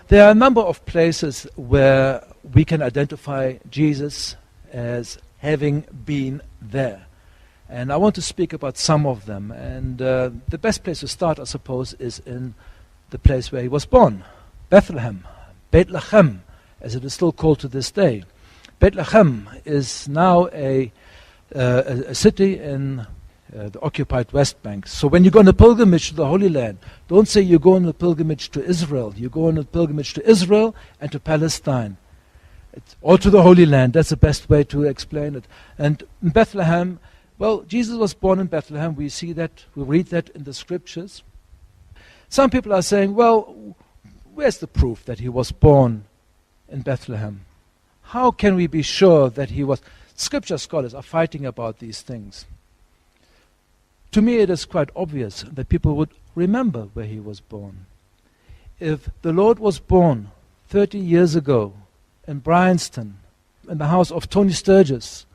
there are a number of places where we can identify Jesus as having been there. And I want to speak about some of them. And the best place to start, I suppose, is in the place where he was born, Bethlehem, as it is still called to this day. Bethlehem is now a city in the occupied West Bank. So when you go on a pilgrimage to the Holy Land, don't say you go on a pilgrimage to Israel. You go on a pilgrimage to Israel and to Palestine. Or to the Holy Land. That's the best way to explain it. And in Bethlehem, well, Jesus was born in Bethlehem. We see that, we read that in the scriptures. Some people are saying, well, where's the proof that he was born in Bethlehem? How can we be sure that he was? Scripture scholars are fighting about these things. To me, it is quite obvious that people would remember where he was born. If the Lord was born 30 years ago in Bryanston, in the house of Tony Sturgis,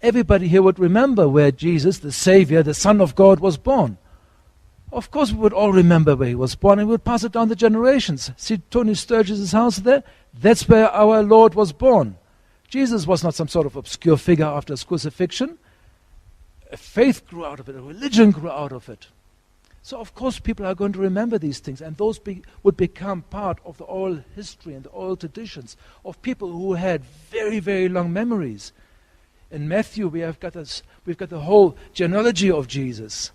everybody here would remember where Jesus, the Savior, the Son of God, was born. Of course, we would all remember where he was born, and we would pass it down the generations. See Tony Sturgis' house there? That's where our Lord was born. Jesus was not some sort of obscure figure after his crucifixion. A faith grew out of it, a religion grew out of it. So of course people are going to remember these things, and those would become part of the oral history and the oral traditions of people who had very, very long memories. In Matthew we've got the whole genealogy of Jesus.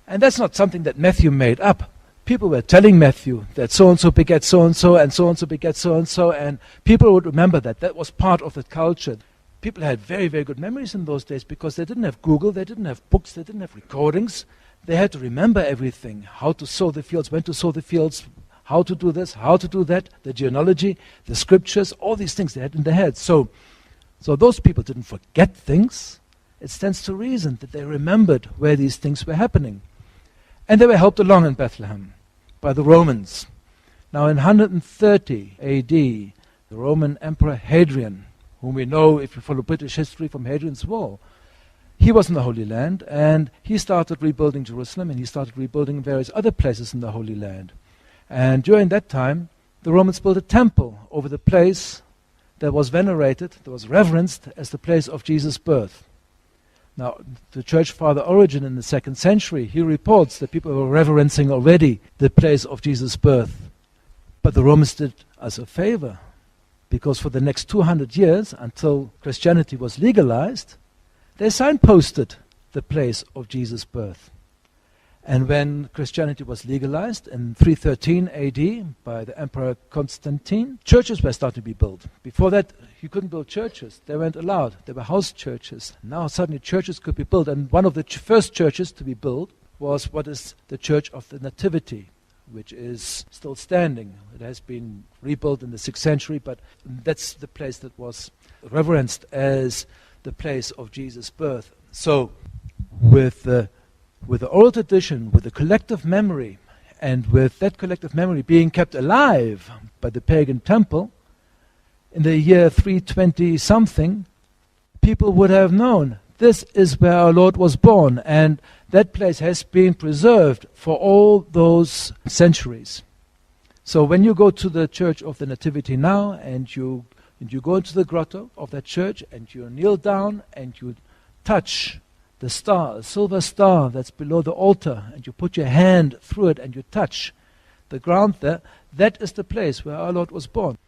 And that's not something that Matthew made up. People were telling Matthew that so-and-so begat so-and-so, and so-and-so begat so-and-so, and people would remember that. That was part of the culture. People had very, very good memories in those days because they didn't have Google, they didn't have books, they didn't have recordings. They had to remember everything, how to sow the fields, when to sow the fields, how to do this, how to do that, the genealogy, the scriptures, all these things they had in their heads. So those people didn't forget things. It stands to reason that they remembered where these things were happening. And they were helped along in Bethlehem by the Romans. Now in 130 AD, the Roman Emperor Hadrian, whom we know if you follow British history from Hadrian's Wall, he was in the Holy Land, and he started rebuilding Jerusalem, and he started rebuilding various other places in the Holy Land. And during that time, the Romans built a temple over the place that was venerated, that was reverenced as the place of Jesus' birth. Now, the church father Origen in the 2nd century, he reports that people were reverencing already the place of Jesus' birth. But the Romans did us a favor, because for the next 200 years, until Christianity was legalized, they signposted the place of Jesus' birth. And when Christianity was legalized in 313 AD by the Emperor Constantine, churches were starting to be built. Before that, you couldn't build churches. They weren't allowed. They were house churches. Now suddenly churches could be built. And one of the first churches to be built was what is the Church of the Nativity, which is still standing. It has been rebuilt in the 6th century, but that's the place that was reverenced as the place of Jesus' birth. So with the oral tradition, with the collective memory, and with that collective memory being kept alive by the pagan temple, in the year 320-something, people would have known this is where our Lord was born, and that place has been preserved for all those centuries. So when you go to the Church of the Nativity now, and you go into the grotto of that church, and you kneel down, and you touch the star, a silver star that's below the altar, and you put your hand through it, and you touch the ground there, that is the place where our Lord was born.